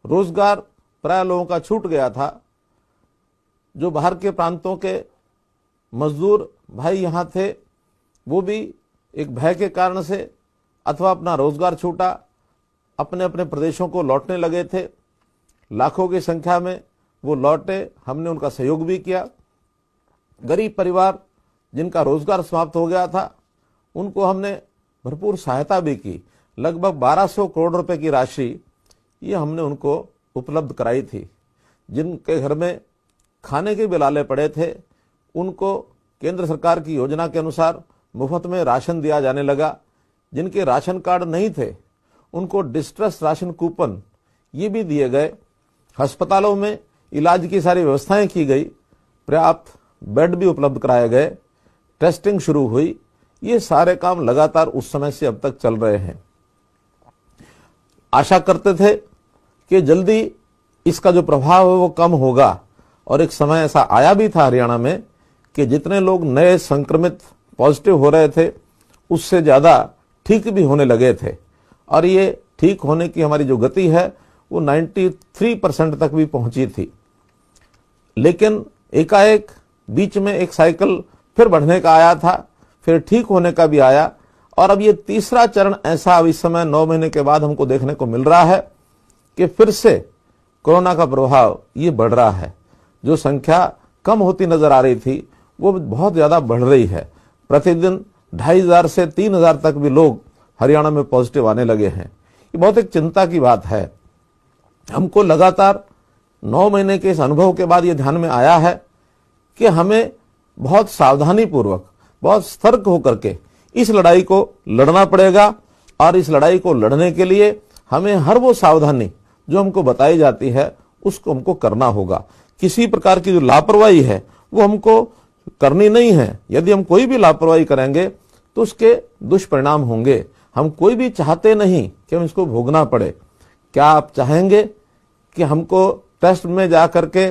रोजगार प्राय लोगों का छूट गया था। जो बाहर के प्रांतों के मजदूर भाई यहाँ थे, वो भी एक भय के कारण से अथवा अपना रोजगार छूटा अपने अपने प्रदेशों को लौटने लगे थे। लाखों की संख्या में वो लौटे, हमने उनका सहयोग भी किया। गरीब परिवार जिनका रोजगार समाप्त हो गया था, उनको हमने भरपूर सहायता भी की। लगभग 1200 करोड़ रुपए की राशि ये हमने उनको उपलब्ध कराई थी। जिनके घर में खाने के बिलाले पड़े थे, उनको केंद्र सरकार की योजना के अनुसार मुफ्त में राशन दिया जाने लगा। जिनके राशन कार्ड नहीं थे, उनको डिस्ट्रेस राशन कूपन ये भी दिए गए। अस्पतालों में इलाज की सारी व्यवस्थाएं की गई, पर्याप्त बेड भी उपलब्ध कराए गए, टेस्टिंग शुरू हुई। ये सारे काम लगातार उस समय से अब तक चल रहे हैं। आशा करते थे कि जल्दी इसका जो प्रभाव है वो कम होगा, और एक समय ऐसा आया भी था हरियाणा में कि जितने लोग नए संक्रमित पॉजिटिव हो रहे थे, उससे ज्यादा ठीक भी होने लगे थे। और ये ठीक होने की हमारी जो गति है वो 93% तक भी पहुंची थी। लेकिन एकाएक बीच में एक साइकिल फिर बढ़ने का आया था, फिर ठीक होने का भी आया, और अब ये तीसरा चरण ऐसा अब इस समय 9 महीने के बाद हमको देखने को मिल रहा है कि फिर से कोरोना का प्रभाव ये बढ़ रहा है। जो संख्या कम होती नजर आ रही थी वो बहुत ज्यादा बढ़ रही है। प्रतिदिन 2500 से 3000 तक भी लोग हरियाणा में पॉजिटिव आने लगे हैं। ये बहुत एक चिंता की बात है। हमको लगातार 9 महीने के इस अनुभव के बाद ये ध्यान में आया है कि हमें बहुत सावधानी पूर्वक, बहुत सतर्क होकर के इस लड़ाई को लड़ना पड़ेगा। और इस लड़ाई को लड़ने के लिए हमें हर वो सावधानी जो हमको बताई जाती है उसको हमको करना होगा। किसी प्रकार की जो लापरवाही है वो हमको करनी नहीं है। यदि हम कोई भी लापरवाही करेंगे तो उसके दुष्परिणाम होंगे। हम कोई भी चाहते नहीं कि हम इसको भोगना पड़े। क्या आप चाहेंगे कि हमको टेस्ट में जा करके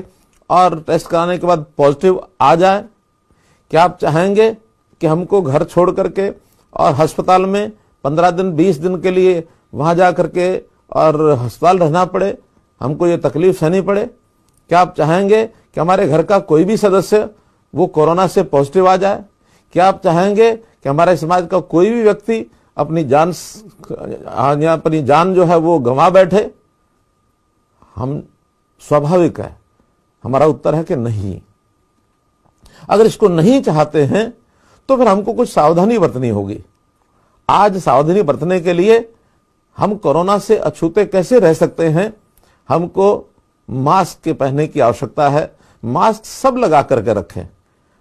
और टेस्ट कराने के बाद पॉजिटिव आ जाए? क्या आप चाहेंगे कि हमको घर छोड़ करके और अस्पताल में 15 दिन 20 दिन के लिए वहां जा करके और अस्पताल रहना पड़े, हमको ये तकलीफ सहनी पड़े? क्या आप चाहेंगे कि हमारे घर का कोई भी सदस्य वो कोरोना से पॉजिटिव आ जाए? क्या आप चाहेंगे कि हमारे समाज का कोई भी व्यक्ति अपनी जान जो है वो गंवा बैठे? हम स्वाभाविक है, हमारा उत्तर है कि नहीं। अगर इसको नहीं चाहते हैं तो फिर हमको कुछ सावधानी बरतनी होगी। आज सावधानी बरतने के लिए हम कोरोना से अछूते कैसे रह सकते हैं? हमको मास्क के पहनने की आवश्यकता है। मास्क सब लगा करके रखें।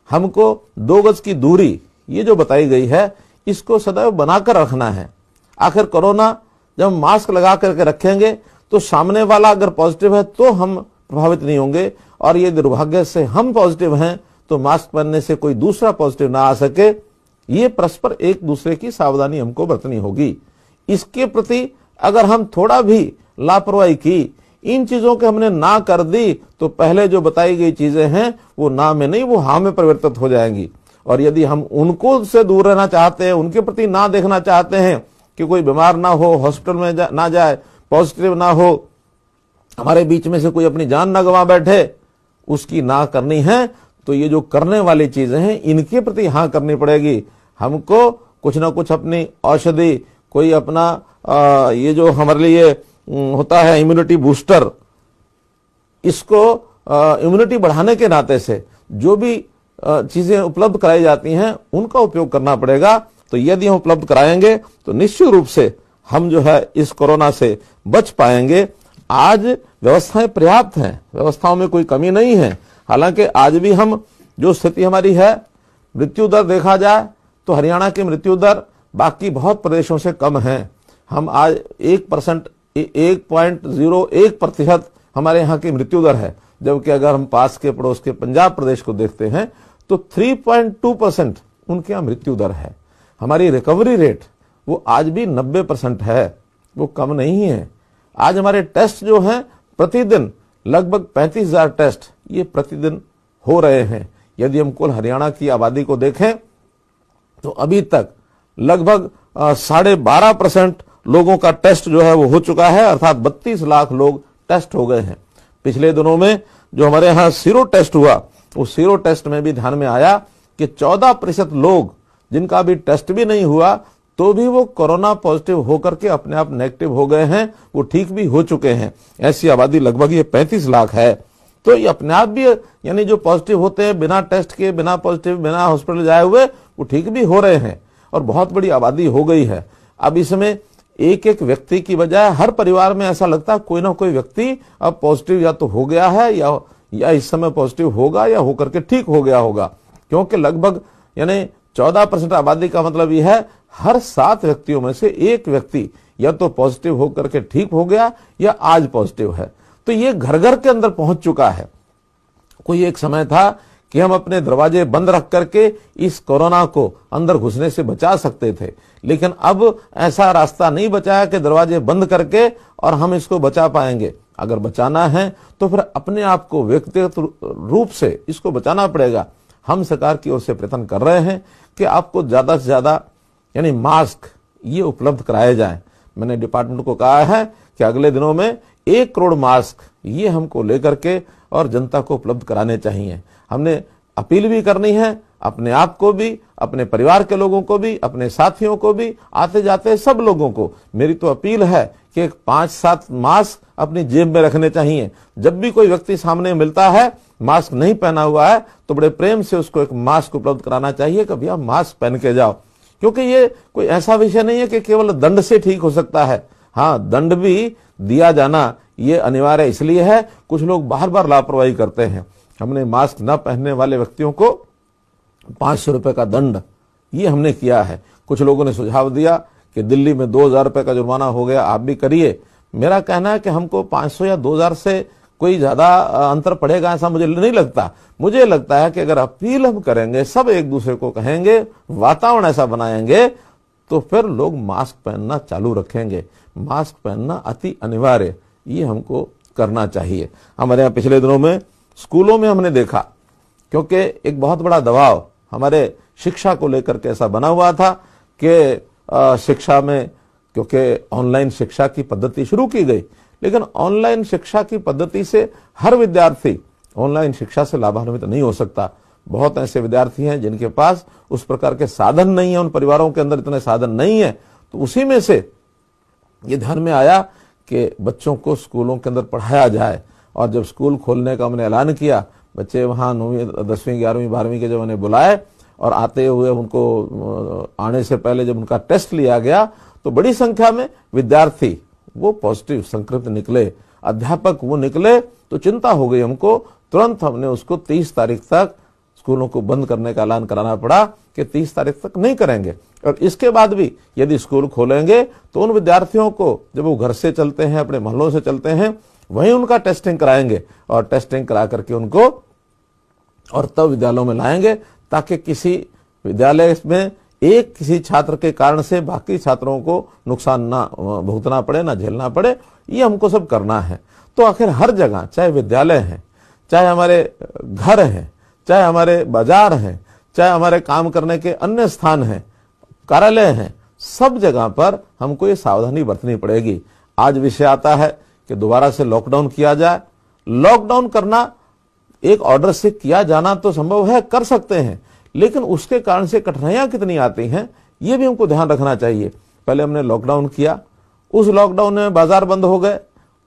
हमको 2 गज की दूरी ये जो बताई गई है इसको सदैव बनाकर रखना है। आखिर कोरोना जब मास्क लगा करके रखेंगे तो सामने वाला अगर पॉजिटिव है तो हम प्रभावित नहीं होंगे, और ये दुर्भाग्य से हम पॉजिटिव हैं तो मास्क पहनने से कोई दूसरा पॉजिटिव ना आ सके। ये परस्पर एक दूसरे की सावधानी हमको बरतनी होगी। इसके प्रति अगर हम थोड़ा भी लापरवाही की, इन चीजों के हमने ना कर दी, तो पहले जो बताई गई चीजें हैं वो ना में नहीं वो हाँ में परिवर्तित हो जाएंगी। और यदि हम उनको से दूर रहना चाहते हैं, उनके प्रति ना देखना चाहते हैं कि कोई बीमार ना हो, हॉस्पिटल में ना जाए, पॉजिटिव ना हो, हमारे बीच में से कोई अपनी जान ना गंवा बैठे, उसकी ना करनी है, तो ये जो करने वाली चीजें हैं इनके प्रति हाँ करनी पड़ेगी। हमको कुछ ना कुछ अपनी औषधि, कोई अपना ये जो हमारे लिए होता है इम्यूनिटी बूस्टर, इसको इम्यूनिटी बढ़ाने के नाते से जो भी चीजें उपलब्ध कराई जाती हैं उनका उपयोग करना पड़ेगा। तो यदि हम उपलब्ध कराएंगे तो निश्चित रूप से हम जो है इस कोरोना से बच पाएंगे। आज व्यवस्थाएं पर्याप्त हैं, व्यवस्थाओं में कोई कमी नहीं है। हालांकि आज भी हम जो स्थिति हमारी है, मृत्यु दर देखा जाए तो हरियाणा की मृत्यु दर बाकी बहुत प्रदेशों से कम है। हम आज 1.01% हमारे यहाँ की मृत्यु दर है, जबकि अगर हम पास के पड़ोस के पंजाब प्रदेश को देखते हैं तो 3.2% उनके यहाँ मृत्यु दर है। हमारी रिकवरी रेट वो आज भी 90% है, वो कम नहीं है। आज हमारे टेस्ट जो हैं प्रतिदिन लगभग 35,000 टेस्ट ये प्रतिदिन हो रहे हैं। यदि हम कुल हरियाणा की आबादी को देखें तो अभी तक लगभग 12.5% लोगों का टेस्ट जो है वो हो चुका है, अर्थात 32 लाख लोग टेस्ट हो गए हैं। पिछले दिनों में जो हमारे यहाँ सीरो टेस्ट हुआ, उस सीरो टेस्ट में भी ध्यान में आया कि 14% लोग जिनका अभी टेस्ट भी नहीं हुआ तो भी वो कोरोना पॉजिटिव होकर के अपने आप नेगेटिव हो गए हैं, वो ठीक भी हो चुके हैं। ऐसी आबादी लगभग ये 35 लाख है। तो ये अपने आप भी यानी जो पॉजिटिव होते हैं बिना टेस्ट के, बिना पॉजिटिव, बिना हॉस्पिटल जाए हुए, वो ठीक भी हो रहे हैं और बहुत बड़ी आबादी हो गई है। अब इसमें एक एक व्यक्ति की बजाय हर परिवार में ऐसा लगता है कोई ना कोई व्यक्ति अब पॉजिटिव या तो हो गया है या इस समय पॉजिटिव होगा या होकर के ठीक हो गया होगा, क्योंकि लगभग यानी 14% आबादी का मतलब यह है हर 7 व्यक्तियों में से एक व्यक्ति या तो पॉजिटिव होकर के ठीक हो गया या आज पॉजिटिव है। तो ये घर घर के अंदर पहुंच चुका है। कोई एक समय था कि हम अपने दरवाजे बंद रख करके इस कोरोना को अंदर घुसने से बचा सकते थे, लेकिन अब ऐसा रास्ता नहीं बचा है कि दरवाजे बंद करके और हम इसको बचा पाएंगे। अगर बचाना है तो फिर अपने आप को व्यक्तिगत रूप से इसको बचाना पड़ेगा। हम सरकार की ओर से प्रयत्न कर रहे हैं कि आपको ज्यादा से ज्यादा यानी मास्क ये उपलब्ध कराए जाएं। मैंने डिपार्टमेंट को कहा है कि अगले दिनों में 1 करोड़ मास्क ये हमको लेकर के और जनता को उपलब्ध कराने चाहिए। हमने अपील भी करनी है अपने आप को भी, अपने परिवार के लोगों को भी, अपने साथियों को भी, आते जाते सब लोगों को। मेरी तो अपील है कि 5-7 मास्क अपनी जेब में रखने चाहिए। जब भी कोई व्यक्ति सामने मिलता है मास्क नहीं पहना हुआ है तो बड़े प्रेम से उसको एक मास्क उपलब्ध कराना चाहिए कि भैया मास्क पहन के जाओ, क्योंकि ये कोई ऐसा विषय नहीं है कि केवल दंड से ठीक हो सकता है। हाँ, दंड भी दिया जाना ये अनिवार्य इसलिए है, कुछ लोग बार बार लापरवाही करते हैं। हमने मास्क न पहनने वाले व्यक्तियों को 500 रुपए का दंड ये हमने किया है। कुछ लोगों ने सुझाव दिया कि दिल्ली में 2000 रुपए का जुर्माना हो गया, आप भी करिए। मेरा कहना है कि हमको 500 या 2000 से कोई ज्यादा अंतर पड़ेगा ऐसा मुझे नहीं लगता। मुझे लगता है कि अगर अपील हम करेंगे, सब एक दूसरे को कहेंगे, वातावरण ऐसा बनाएंगे तो फिर लोग मास्क पहनना चालू रखेंगे। मास्क पहनना अति अनिवार्य ये हमको करना चाहिए। हमारे यहाँ पिछले दिनों में स्कूलों में हमने देखा, क्योंकि एक बहुत बड़ा दबाव हमारे शिक्षा को लेकर के ऐसा बना हुआ था कि शिक्षा में, क्योंकि ऑनलाइन शिक्षा की पद्धति शुरू की गई, लेकिन ऑनलाइन शिक्षा की पद्धति से हर विद्यार्थी ऑनलाइन शिक्षा से लाभान्वित नहीं हो सकता। बहुत ऐसे विद्यार्थी हैं जिनके पास उस प्रकार के साधन नहीं है, उन परिवारों के अंदर इतने साधन नहीं है। तो उसी में से ये ध्यान में आया कि बच्चों को स्कूलों के अंदर पढ़ाया जाए। और जब स्कूल खोलने का हमने ऐलान किया, बच्चे वहां 9वीं 10वीं 11वीं 12वीं के जब उन्हें बुलाए और आते हुए उनको आने से पहले जब उनका टेस्ट लिया गया तो बड़ी संख्या में विद्यार्थी वो पॉजिटिव संक्रमित निकले। अध्यापक वो निकले तो चिंता हो गई हमको। तुरंत हमने उसको 30 तारीख तक स्कूलों को बंद करने का ऐलान कराना पड़ा कि 30 तारीख तक नहीं करेंगे। और इसके बाद भी यदि स्कूल खोलेंगे तो उन विद्यार्थियों को जब वो घर से चलते हैं, अपने मोहल्लों से चलते हैं, वहीं उनका टेस्टिंग कराएंगे और टेस्टिंग करा करके उनको और तब विद्यालयों में लाएंगे, ताकि किसी विद्यालय में एक किसी छात्र के कारण से बाकी छात्रों को नुकसान ना भुगतना पड़े, ना झेलना पड़े। ये हमको सब करना है। तो आखिर हर जगह, चाहे विद्यालय हैं, चाहे हमारे घर हैं, चाहे हमारे बाजार हैं, चाहे हमारे काम करने के अन्य स्थान हैं, कार्यालय हैं, सब जगह पर हमको ये सावधानी बरतनी पड़ेगी। आज विषय आता है कि दोबारा से लॉकडाउन किया जाए। लॉकडाउन करना एक ऑर्डर से किया जाना तो संभव है, कर सकते हैं, लेकिन उसके कारण से कठिनाइयां कितनी आती हैं ये भी हमको ध्यान रखना चाहिए। पहले हमने लॉकडाउन किया, उस लॉकडाउन में बाजार बंद हो गए,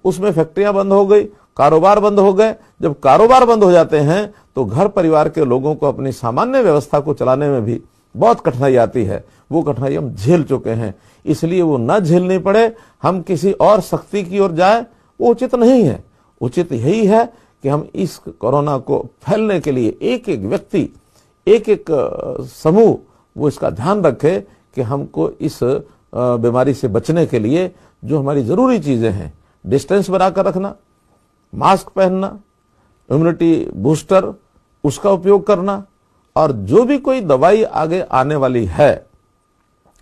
उसमें फैक्ट्रियां बंद हो गई, कारोबार बंद हो गए। जब कारोबार बंद हो जाते हैं तो घर परिवार के लोगों को अपनी सामान्य व्यवस्था को चलाने में भी बहुत कठिनाई आती है। वो कठिनाई हम झेल चुके हैं, इसलिए वो न झेलनी पड़े, हम किसी और सख्ती की ओर जाए, वो उचित नहीं है। उचित यही है कि हम इस कोरोना को फैलने के लिए एक एक व्यक्ति, एक एक समूह वो इसका ध्यान रखे कि हमको इस बीमारी से बचने के लिए जो हमारी जरूरी चीजें हैं, डिस्टेंस बनाकर रखना, मास्क पहनना, इम्यूनिटी बूस्टर उसका उपयोग करना, और जो भी कोई दवाई आगे आने वाली है,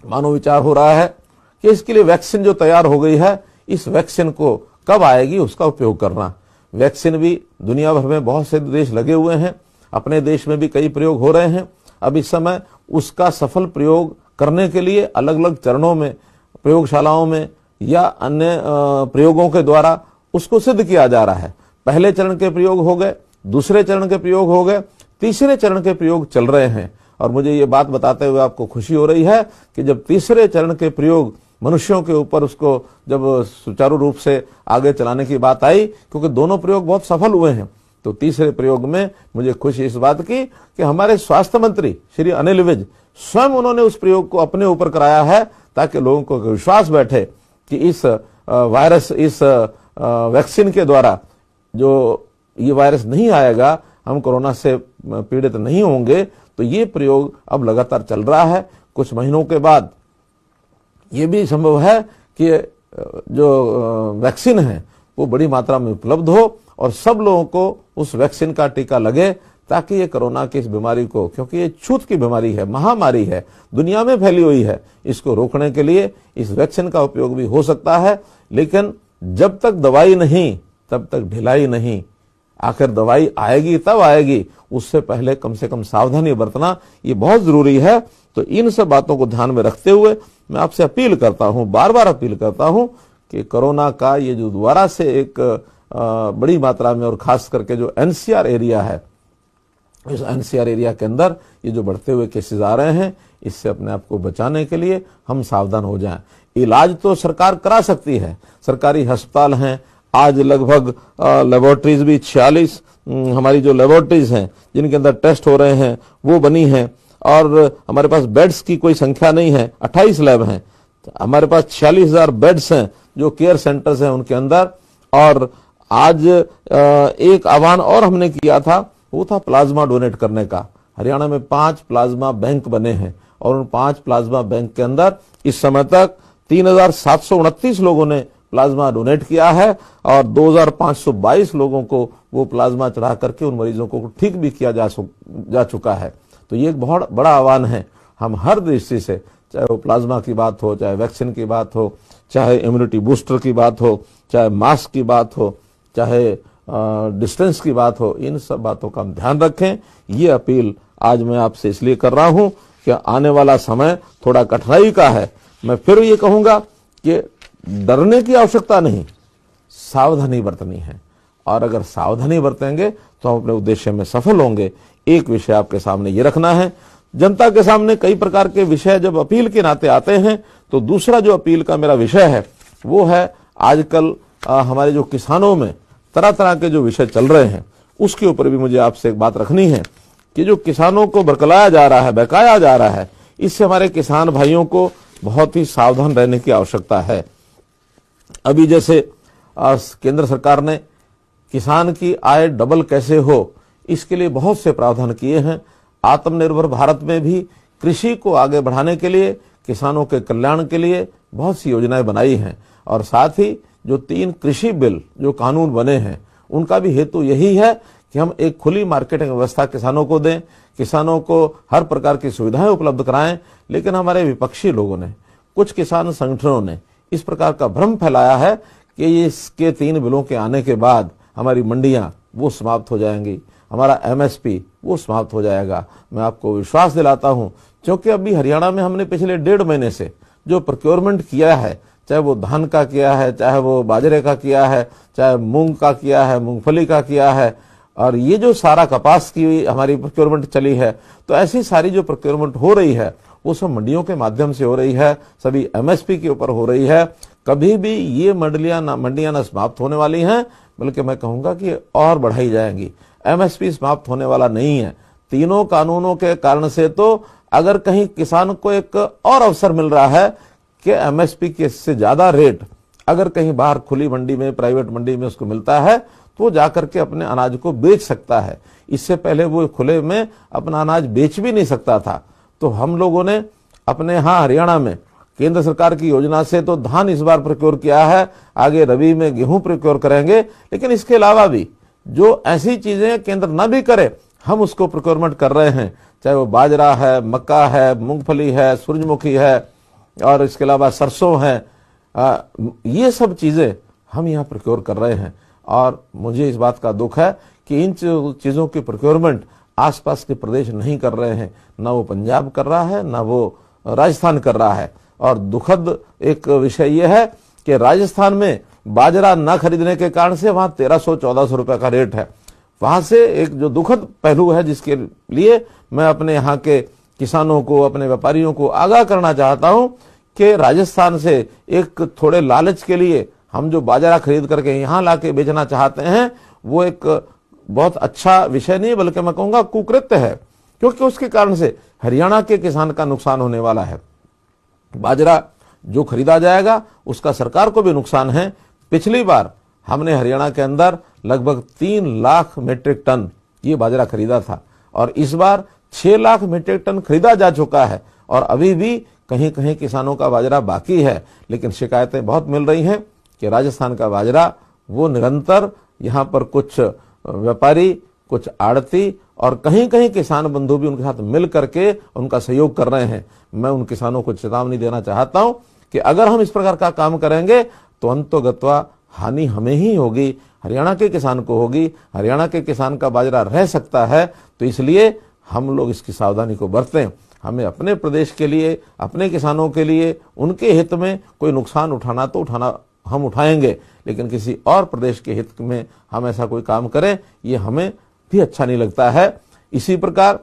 मानो विचार हो रहा है कि इसके लिए वैक्सीन जो तैयार हो गई है, इस वैक्सीन को कब आएगी उसका उपयोग करना। वैक्सीन भी दुनिया भर में बहुत से देश लगे हुए हैं, अपने देश में भी कई प्रयोग हो रहे हैं। अब इस समय उसका सफल प्रयोग करने के लिए अलग अलग चरणों में, प्रयोगशालाओं में या अन्य प्रयोगों के द्वारा उसको सिद्ध किया जा रहा है। पहले चरण के प्रयोग हो गए, दूसरे चरण के प्रयोग हो गए, तीसरे चरण के प्रयोग चल रहे हैं। और मुझे ये बात बताते हुए आपको खुशी हो रही है कि जब तीसरे चरण के प्रयोग मनुष्यों के ऊपर उसको जब सुचारू रूप से आगे चलाने की बात आई, क्योंकि दोनों प्रयोग बहुत सफल हुए हैं, तो तीसरे प्रयोग में मुझे खुशी इस बात की कि हमारे स्वास्थ्य मंत्री श्री अनिल विज स्वयं उन्होंने उस प्रयोग को अपने ऊपर कराया है, ताकि लोगों को विश्वास बैठे कि इस वायरस, इस वैक्सीन के द्वारा जो ये वायरस नहीं आएगा, हम कोरोना से पीड़ित नहीं होंगे। तो ये प्रयोग अब लगातार चल रहा है। कुछ महीनों के बाद ये भी संभव है कि जो वैक्सीन है वो बड़ी मात्रा में उपलब्ध हो और सब लोगों को उस वैक्सीन का टीका लगे, ताकि ये कोरोना की इस बीमारी को, क्योंकि ये छूत की बीमारी है, महामारी है, दुनिया में फैली हुई है, इसको रोकने के लिए इस वैक्सीन का उपयोग भी हो सकता है। लेकिन जब तक दवाई नहीं तब तक ढिलाई नहीं। आखिर दवाई आएगी तब आएगी, उससे पहले कम से कम सावधानी बरतना ये बहुत जरूरी है। तो इन सब बातों को ध्यान में रखते हुए मैं आपसे अपील करता हूं, बार बार अपील करता हूं कि कोरोना का ये जो दोबारा से एक बड़ी मात्रा में, और खास करके जो एनसीआर एरिया है, इस एनसीआर एरिया के अंदर ये जो बढ़ते हुए केसेस आ रहे हैं, इससे अपने आप को बचाने के लिए हम सावधान हो जाएं। इलाज तो सरकार करा सकती है, सरकारी अस्पताल हैं, आज लगभग लेबोरेटरीज भी 46 हमारी जो लेबोरेटरीज हैं जिनके अंदर टेस्ट हो रहे हैं वो बनी हैं, और हमारे पास बेड्स की कोई संख्या नहीं है, 28 लैब हैं, हमारे पास 46,000 बेड्स हैं जो केयर सेंटर्स हैं उनके अंदर। और आज एक आह्वान और हमने किया था, वो था प्लाज्मा डोनेट करने का। हरियाणा में 5 प्लाज्मा बैंक बने हैं और उन 5 प्लाज्मा बैंक के अंदर इस समय तक 3,729 लोगों ने प्लाज्मा डोनेट किया है और 2,522 लोगों को वो प्लाज्मा चढ़ा करके उन मरीजों को ठीक भी किया जा चुका है। तो ये एक बहुत बड़ा आह्वान है। हम हर दृष्टि से, चाहे वो प्लाज्मा की बात हो, चाहे वैक्सीन की बात हो, चाहे इम्यूनिटी बूस्टर की बात हो, चाहे मास्क की बात हो, चाहे डिस्टेंस की बात हो, इन सब बातों का हम ध्यान रखें। ये अपील आज मैं आपसे इसलिए कर रहा हूं कि आने वाला समय थोड़ा कठिनाई का है। मैं फिर ये कहूंगा कि डरने की आवश्यकता नहीं, सावधानी बरतनी है, और अगर सावधानी बरतेंगे तो हम अपने उद्देश्य में सफल होंगे। एक विषय आपके सामने ये रखना है, जनता के सामने कई प्रकार के विषय जब अपील के नाते आते हैं, तो दूसरा जो अपील का मेरा विषय है वो है आजकल हमारे जो किसानों में तरह तरह के जो विषय चल रहे हैं, उसके ऊपर भी मुझे आपसे एक बात रखनी है कि जो किसानों को बरकलाया जा रहा है, बहकाया जा रहा है, इससे हमारे किसान भाइयों को बहुत ही सावधान रहने की आवश्यकता है। अभी जैसे केंद्र सरकार ने किसान की आय डबल कैसे हो, इसके लिए बहुत से प्रावधान किए हैं। आत्मनिर्भर भारत में भी कृषि को आगे बढ़ाने के लिए, किसानों के कल्याण के लिए बहुत सी योजनाएं बनाई हैं, और साथ ही जो 3 कृषि बिल जो कानून बने हैं, उनका भी हेतु यही है कि हम एक खुली मार्केटिंग व्यवस्था किसानों को दें, किसानों को हर प्रकार की सुविधाएं उपलब्ध कराएं। लेकिन हमारे विपक्षी लोगों ने, कुछ किसान संगठनों ने इस प्रकार का भ्रम फैलाया है कि इसके 3 बिलों के आने के बाद हमारी मंडियां वो समाप्त हो जाएंगी, हमारा एमएसपी वो समाप्त हो जाएगा। मैं आपको विश्वास दिलाता हूं, क्योंकि अभी हरियाणा में हमने पिछले 1.5 महीने से जो प्रोक्योरमेंट किया है, चाहे वो धान का किया है, चाहे वो बाजरे का किया है, चाहे मूंग का किया है, मूंगफली का किया है, और ये जो सारा कपास की हमारी प्रोक्योरमेंट चली है, तो ऐसी सारी जो प्रोक्योरमेंट हो रही है वो सब मंडियों के माध्यम से हो रही है, सभी एमएसपी के ऊपर हो रही है। कभी भी ये मंडियां ना समाप्त होने वाली हैं, बल्कि मैं कहूंगा कि और बढ़ाई जाएंगी। एमएसपी समाप्त होने वाला नहीं है। तीनों कानूनों के कारण से तो अगर कहीं किसान को एक और अवसर मिल रहा है कि एमएसपी के से ज्यादा रेट अगर कहीं बाहर खुली मंडी में, प्राइवेट मंडी में उसको मिलता है, तो वो जाकर के अपने अनाज को बेच सकता है। इससे पहले वो खुले में अपना अनाज बेच भी नहीं सकता था। तो हम लोगों ने अपने यहाँ हरियाणा में केंद्र सरकार की योजना से तो धान इस बार प्रोक्योर किया है, आगे रबी में गेहूं प्रोक्योर करेंगे। लेकिन इसके अलावा भी जो ऐसी चीजें केंद्र न भी करे, हम उसको प्रोक्योरमेंट कर रहे हैं, चाहे वो बाजरा है, मक्का है, मूंगफली है, सूरजमुखी है, और इसके अलावा सरसों है। ये सब चीजें हम यहाँ प्रोक्योर कर रहे हैं। और मुझे इस बात का दुख है कि इन चीजों की प्रोक्योरमेंट आसपास के प्रदेश नहीं कर रहे हैं, ना वो पंजाब कर रहा है, ना वो राजस्थान कर रहा है। और दुखद एक विषय यह है कि राजस्थान में बाजरा न खरीदने के कारण से वहां 1300-1400 रुपए का रेट है। वहां से एक जो दुखद पहलू है, जिसके लिए मैं अपने यहाँ के किसानों को, अपने व्यापारियों को आगाह करना चाहता हूं कि राजस्थान से एक थोड़े लालच के लिए हम जो बाजरा खरीद करके यहाँ लाके बेचना चाहते हैं, वो एक बहुत अच्छा विषय नहीं, बल्कि मैं कहूंगा कुकृत्य है, क्योंकि उसके कारण से हरियाणा के किसान का नुकसान होने वाला है। बाजरा जो खरीदा जाएगा उसका सरकार को भी नुकसान है। पिछली बार हमने हरियाणा के अंदर लगभग 3 लाख मीट्रिक टन ये बाजरा खरीदा था, और इस बार 6 लाख मीट्रिक टन खरीदा जा चुका है, और अभी भी कहीं कहीं किसानों का बाजरा बाकी है। लेकिन शिकायतें बहुत मिल रही हैं कि राजस्थान का बाजरा वो निरंतर यहाँ पर कुछ व्यापारी, कुछ आड़ती और कहीं कहीं किसान बंधु भी उनके साथ मिल करके उनका सहयोग कर रहे हैं। मैं उन किसानों को चेतावनी देना चाहता हूं कि अगर हम इस प्रकार का काम करेंगे तो अंतोगत्वा हानि हमें ही होगी, हरियाणा के किसान को होगी। हरियाणा के किसान का बाजरा रह सकता है, तो इसलिए हम लोग इसकी सावधानी को बरतें। हमें अपने प्रदेश के लिए, अपने किसानों के लिए, उनके हित में कोई नुकसान उठाना तो हम उठाएंगे, लेकिन किसी और प्रदेश के हित में हम ऐसा कोई काम करें, ये हमें भी अच्छा नहीं लगता है। इसी प्रकार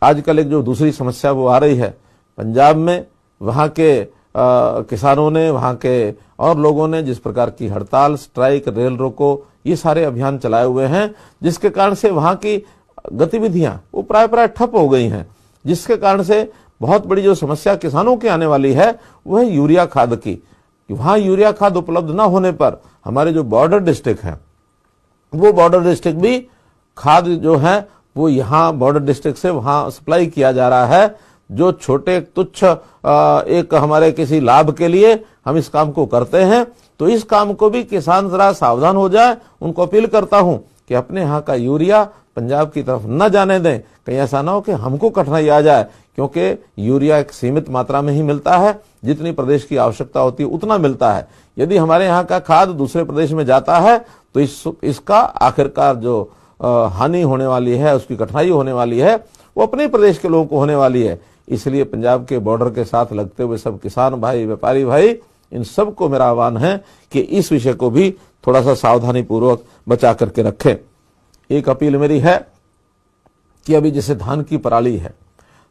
आजकल एक जो दूसरी समस्या वो आ रही है पंजाब में, वहां के किसानों ने, वहां के और लोगों ने जिस प्रकार की हड़ताल, स्ट्राइक, रेल रोको, ये सारे अभियान चलाए हुए हैं, जिसके कारण से वहां की गतिविधियां वो प्राय ठप हो गई हैं, जिसके कारण से बहुत बड़ी जो समस्या किसानों की आने वाली है वह है यूरिया खाद की। वहां यूरिया खाद उपलब्ध न होने पर हमारे जो बॉर्डर डिस्ट्रिक्ट हैं, वो बॉर्डर डिस्ट्रिक्ट भी खाद जो है वो यहाँ बॉर्डर डिस्ट्रिक्ट से वहां सप्लाई किया जा रहा है, जो छोटे तुच्छ एक हमारे किसी लाभ के लिए हम इस काम को करते हैं। तो इस काम को भी किसान जरा सावधान हो जाए। उनको अपील करता हूं कि अपने यहाँ का यूरिया पंजाब की तरफ न जाने दें, कहीं ऐसा ना हो कि हमको कठिनाई आ जाए, क्योंकि यूरिया एक सीमित मात्रा में ही मिलता है, जितनी प्रदेश की आवश्यकता होती है उतना मिलता है। यदि हमारे यहाँ का खाद दूसरे प्रदेश में जाता है तो इसका आखिरकार जो हानि होने वाली है, उसकी कठिनाई होने वाली है, वो अपने प्रदेश के लोगों को होने वाली है। इसलिए पंजाब के बॉर्डर के साथ लगते हुए सब किसान भाई, व्यापारी भाई, इन सबको मेरा आह्वान है कि इस विषय को भी थोड़ा सा सावधानी पूर्वक बचा करके रखें। एक अपील मेरी है कि अभी जैसे धान की पराली है,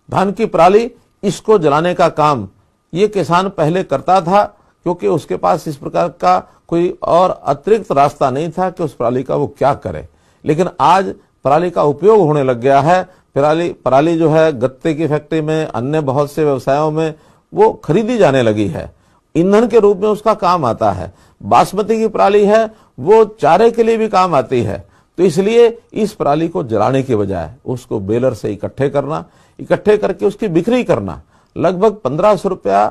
धान की पराली, इसको जलाने का काम ये किसान पहले करता था, क्योंकि उसके पास इस प्रकार का कोई और अतिरिक्त रास्ता नहीं था कि उस पराली का वो क्या करे। लेकिन आज पराली का उपयोग होने लग गया है। पराली जो है गत्ते की फैक्ट्री में, अन्य बहुत से व्यवसायों में वो खरीदी जाने लगी है, ईंधन के रूप में उसका काम आता है। बासमती की पराली है वो चारे के लिए भी काम आती है। तो इसलिए इस पराली को जलाने के बजाय उसको बेलर से इकट्ठे करके उसकी बिक्री करना, लगभग 1500 रुपया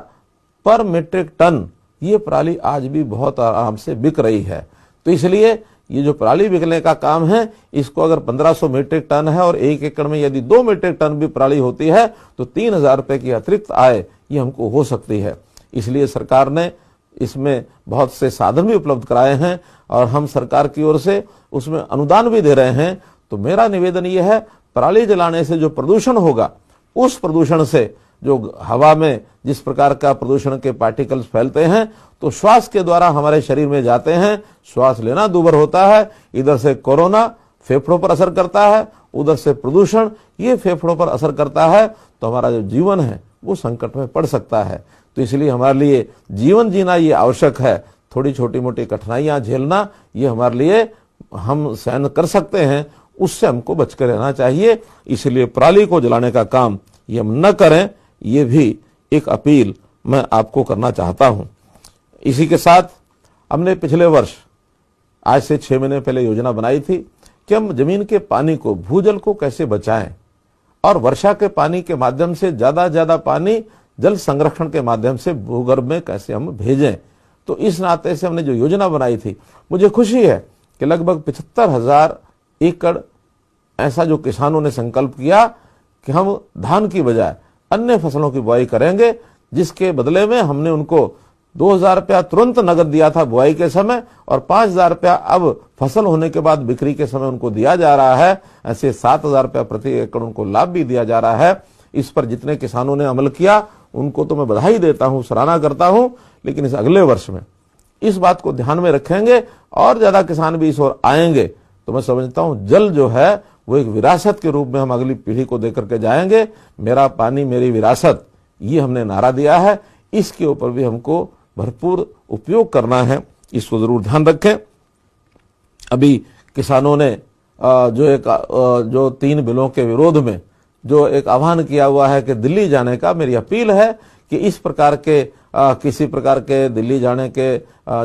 पर मीट्रिक टन ये पराली आज भी बहुत आराम से बिक रही है। तो इसलिए ये जो पराली बिकने का काम है, इसको अगर 1500 मीट्रिक टन है और 1 एकड़ में यदि 2 मीट्रिक टन भी पराली होती है तो 3000 रुपए की अतिरिक्त आय ये हमको हो सकती है। इसलिए सरकार ने इसमें बहुत से साधन भी उपलब्ध कराए हैं और हम सरकार की ओर से उसमें अनुदान भी दे रहे हैं। तो मेरा निवेदन यह है, पराली जलाने से जो प्रदूषण होगा, उस प्रदूषण से जो हवा में जिस प्रकार का प्रदूषण के पार्टिकल्स फैलते हैं, तो श्वास के द्वारा हमारे शरीर में जाते हैं, श्वास लेना दूभर होता है। इधर से कोरोना फेफड़ों पर असर करता है, उधर से प्रदूषण ये फेफड़ों पर असर करता है, तो हमारा जो जीवन है वो संकट में पड़ सकता है। तो इसलिए हमारे लिए जीवन जीना ये आवश्यक है। थोड़ी छोटी मोटी कठिनाइयां झेलना ये हमारे लिए हम सहन कर सकते हैं, उससे हमको बचकर रहना चाहिए। इसलिए पराली को जलाने का काम ये हम न करें, ये भी एक अपील मैं आपको करना चाहता हूं। इसी के साथ हमने पिछले वर्ष आज से 6 महीने पहले योजना बनाई थी कि हम जमीन के पानी को, भूजल को कैसे बचाएं और वर्षा के पानी के माध्यम से ज्यादा पानी जल संरक्षण के माध्यम से भूगर्भ में कैसे हम भेजें। तो इस नाते से हमने जो योजना बनाई थी, मुझे खुशी है कि लगभग 75,000 एकड़ ऐसा जो किसानों ने संकल्प किया कि हम धान की बजाय अन्य फसलों की बुआई करेंगे, जिसके बदले में हमने उनको 2000 रुपया तुरंत नगद दिया था बुआई के समय, और 5000 रुपया अब फसल होने के बाद बिक्री के समय उनको दिया जा रहा है। ऐसे 7000 रुपया प्रति एकड़ उनको लाभ भी दिया जा रहा है। इस पर जितने किसानों ने अमल किया उनको तो मैं बधाई देता हूं, सराहना करता हूं। लेकिन इस अगले वर्ष में इस बात को ध्यान में रखेंगे और ज्यादा किसान भी इस ओर आएंगे तो मैं समझता हूं जल जो है वो एक विरासत के रूप में हम अगली पीढ़ी को देकर के जाएंगे। मेरा पानी मेरी विरासत, ये हमने नारा दिया है, इसके ऊपर भी हमको भरपूर उपयोग करना है, इसको जरूर ध्यान रखें। अभी किसानों ने जो 3 बिलों के विरोध में जो एक आह्वान किया हुआ है कि दिल्ली जाने का, मेरी अपील है कि इस प्रकार के किसी प्रकार के दिल्ली जाने के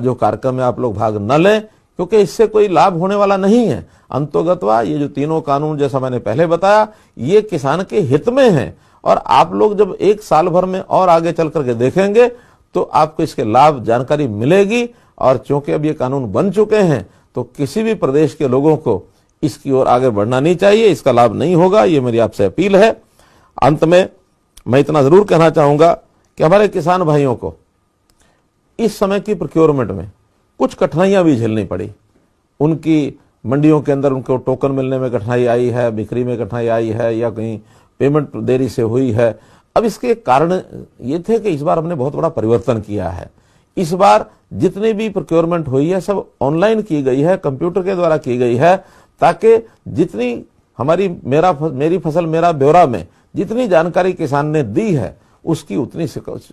जो कार्यक्रम में आप लोग भाग न लें, क्योंकि इससे कोई लाभ होने वाला नहीं है। अंतोगत्वा ये जो तीनों कानून, जैसा मैंने पहले बताया, ये किसान के हित में है और आप लोग जब 1 साल भर में और आगे चल करके देखेंगे तो आपको इसके लाभ जानकारी मिलेगी। और चूंकि अब ये कानून बन चुके हैं तो किसी भी प्रदेश के लोगों को इसकी ओर आगे बढ़ना नहीं चाहिए, इसका लाभ नहीं होगा, ये मेरी आपसे अपील है। अंत में मैं इतना जरूर कहना चाहूंगा कि हमारे किसान भाइयों को इस समय की प्रोक्योरमेंट में कुछ कठिनाइयां भी झेलनी पड़ी। उनकी मंडियों के अंदर उनको टोकन मिलने में कठिनाई आई है, बिक्री में कठिनाई आई है, या कहीं पेमेंट देरी से हुई है। अब इसके कारण ये थे कि इस बार हमने बहुत बड़ा परिवर्तन किया है। इस बार जितनी भी प्रोक्योरमेंट हुई है सब ऑनलाइन की गई है, कंप्यूटर के द्वारा की गई है, ताकि जितनी हमारी मेरी फसल मेरा ब्यौरा में जितनी जानकारी किसान ने दी है उसकी उतनी,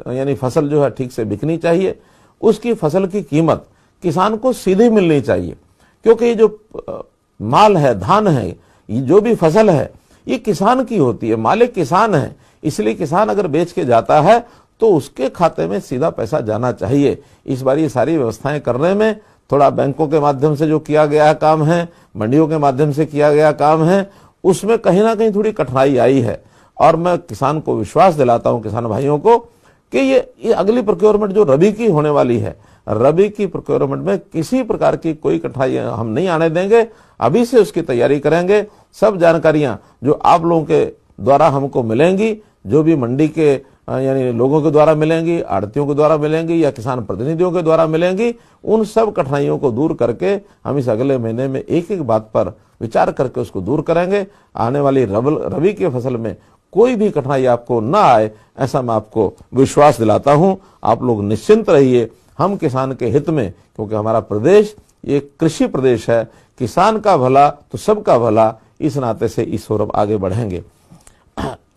यानी फसल जो है ठीक से बिकनी चाहिए, उसकी फसल की कीमत किसान को सीधी मिलनी चाहिए। क्योंकि ये जो माल है, धान है, ये जो भी फसल है, ये किसान की होती है, मालिक किसान है। इसलिए किसान अगर बेच के जाता है तो उसके खाते में सीधा पैसा जाना चाहिए। इस बार ये सारी व्यवस्थाएं करने में थोड़ा बैंकों के माध्यम से जो किया गया काम है, मंडियों के माध्यम से किया गया काम है, उसमें कहीं ना कहीं थोड़ी कठिनाई आई है। और मैं किसान को विश्वास दिलाता हूं, किसान भाइयों को, कि ये अगली प्रोक्योरमेंट जो रबी की होने वाली है, रबी की प्रोक्योरमेंट में किसी प्रकार की कोई कठिनाई हम नहीं आने देंगे। अभी से उसकी तैयारी करेंगे। सब जानकारियां जो आप लोगों के द्वारा हमको मिलेंगी, जो भी मंडी के यानी लोगों के द्वारा मिलेंगी, आड़तियों के द्वारा मिलेंगी या किसान प्रतिनिधियों के द्वारा मिलेंगी, उन सब कठिनाइयों को दूर करके हम इस अगले महीने में एक एक बात पर विचार करके उसको दूर करेंगे। आने वाली रबी की फसल में कोई भी कठिनाई आपको ना आए, ऐसा मैं आपको विश्वास दिलाता हूं। आप लोग निश्चिंत रहिए, हम किसान के हित में, क्योंकि हमारा प्रदेश ये कृषि प्रदेश है, किसान का भला तो सबका भला, इस नाते से इस ओर आगे बढ़ेंगे।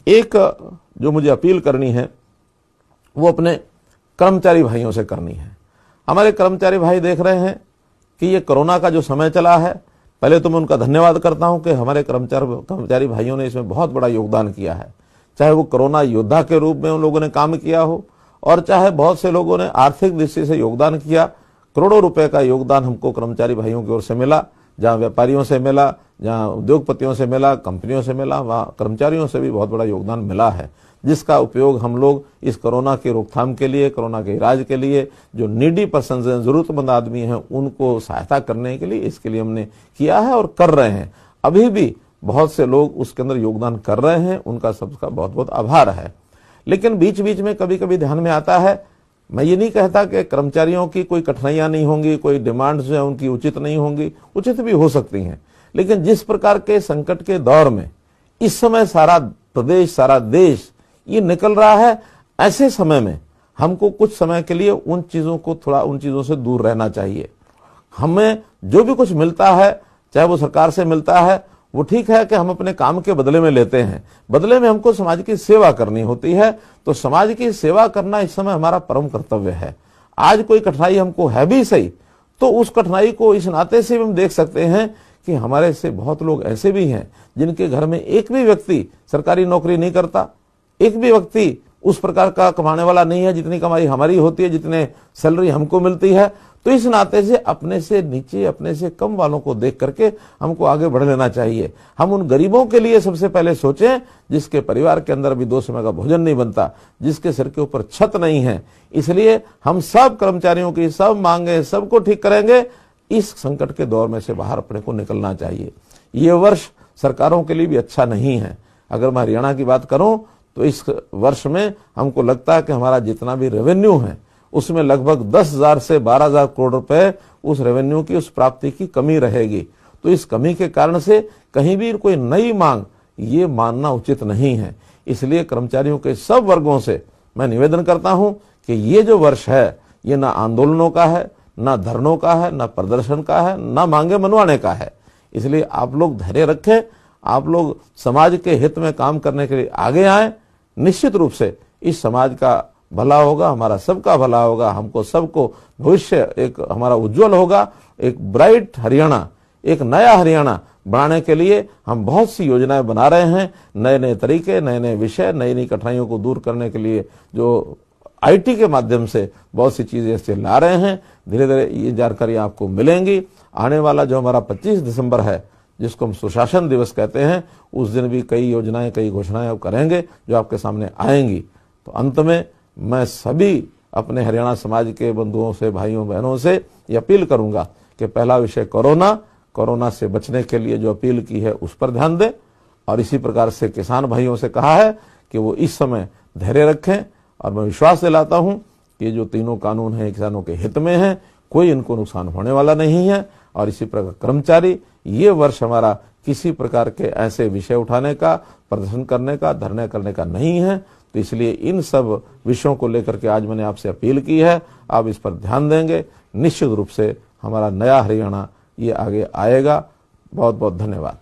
एक जो मुझे अपील करनी है वो अपने कर्मचारी भाइयों से करनी है। हमारे कर्मचारी भाई देख रहे हैं कि ये कोरोना का जो समय चला है, पहले तो मैं उनका धन्यवाद करता हूं कि हमारे कर्मचारी भाइयों ने इसमें बहुत बड़ा योगदान किया है। चाहे वो कोरोना योद्धा के रूप में उन लोगों ने काम किया हो, और चाहे बहुत से लोगों ने आर्थिक दृष्टि से योगदान किया। करोड़ों रुपए का योगदान हमको कर्मचारी भाइयों की ओर से मिला। जहां व्यापारियों से मिला, जहां उद्योगपतियों से मिला, कंपनियों से मिला, वहां कर्मचारियों से भी बहुत बड़ा योगदान मिला है, जिसका उपयोग हम लोग इस कोरोना की रोकथाम के लिए, कोरोना के इलाज के लिए, जो नीडी पर्सन हैं, जरूरतमंद आदमी हैं, उनको सहायता करने के लिए, इसके लिए हमने किया है और कर रहे हैं। अभी भी बहुत से लोग उसके अंदर योगदान कर रहे हैं, उनका सबका बहुत बहुत आभार है। लेकिन बीच बीच में कभी कभी ध्यान में आता है, मैं ये नहीं कहता कि कर्मचारियों की कोई कठिनाइयां नहीं होंगी, कोई डिमांड्स जो है उनकी उचित नहीं होंगी, उचित भी हो सकती हैं। लेकिन जिस प्रकार के संकट के दौर में इस समय सारा प्रदेश, सारा देश ये निकल रहा है, ऐसे समय में हमको कुछ समय के लिए उन चीजों से दूर रहना चाहिए। हमें जो भी कुछ मिलता है, चाहे वो सरकार से मिलता है, वो ठीक है कि हम अपने काम के बदले में लेते हैं, बदले में हमको समाज की सेवा करनी होती है। तो समाज की सेवा करना इस समय हमारा परम कर्तव्य है। आज कोई कठिनाई हमको है भी सही, तो उस कठिनाई को इस नाते से भी हम देख सकते हैं कि हमारे से बहुत लोग ऐसे भी हैं जिनके घर में एक भी व्यक्ति सरकारी नौकरी नहीं करता, एक भी व्यक्ति उस प्रकार का कमाने वाला नहीं है जितनी कमाई हमारी होती है, जितने सैलरी हमको मिलती है। तो इस नाते से अपने से नीचे, अपने से कम वालों को देख करके हमको आगे बढ़ लेना चाहिए। हम उन गरीबों के लिए सबसे पहले सोचें जिसके परिवार के अंदर भी 2 समय का भोजन नहीं बनता, जिसके सिर के ऊपर छत नहीं है। इसलिए हम सब कर्मचारियों की सब मांगे, सबको ठीक करेंगे। इस संकट के दौर में से बाहर अपने को निकलना चाहिए। ये वर्ष सरकारों के लिए भी अच्छा नहीं है। अगर मैं हरियाणा की बात करूं तो इस वर्ष में हमको लगता है कि हमारा जितना भी रेवेन्यू है उसमें लगभग 10,000 से 12,000 करोड़ रुपए उस रेवेन्यू की, उस प्राप्ति की कमी रहेगी। तो इस कमी के कारण से कहीं भी कोई नई मांग ये मानना उचित नहीं है। इसलिए कर्मचारियों के सब वर्गों से मैं निवेदन करता हूं कि ये जो वर्ष है ये ना आंदोलनों का है, ना धरनों का है, ना प्रदर्शन का है, ना मांगे मनवाने का है। इसलिए आप लोग धैर्य रखें, आप लोग समाज के हित में काम करने के लिए आगे आए। निश्चित रूप से इस समाज का भला होगा, हमारा सबका भला होगा, हमको सबको भविष्य एक हमारा उज्जवल होगा। एक ब्राइट हरियाणा, एक नया हरियाणा बनाने के लिए हम बहुत सी योजनाएं बना रहे हैं। नए नए तरीके, नए नए विषय, नई नई कठिनाइयों को दूर करने के लिए जो आईटी के माध्यम से बहुत सी चीजें ऐसे ला रहे हैं। धीरे धीरे ये जानकारी आपको मिलेंगी। आने वाला जो हमारा 25 दिसंबर है, जिसको हम सुशासन दिवस कहते हैं, उस दिन भी कई योजनाएं, कई घोषणाएं अब करेंगे जो आपके सामने आएंगी। तो अंत में मैं सभी अपने हरियाणा समाज के बंधुओं से, भाइयों बहनों से ये अपील करूंगा कि पहला विषय कोरोना से बचने के लिए जो अपील की है उस पर ध्यान दें। और इसी प्रकार से किसान भाइयों से कहा है कि वो इस समय धैर्य रखें। और मैं विश्वास दिलाता हूं कि जो तीनों कानून हैं किसानों के हित में हैं, कोई इनको नुकसान होने वाला नहीं है। और इसी प्रकार कर्मचारी, ये वर्ष हमारा किसी प्रकार के ऐसे विषय उठाने का, प्रदर्शन करने का, धरने करने का नहीं है। तो इसलिए इन सब विषयों को लेकर के आज मैंने आपसे अपील की है। आप इस पर ध्यान देंगे, निश्चित रूप से हमारा नया हरियाणा ये आगे आएगा। बहुत बहुत धन्यवाद।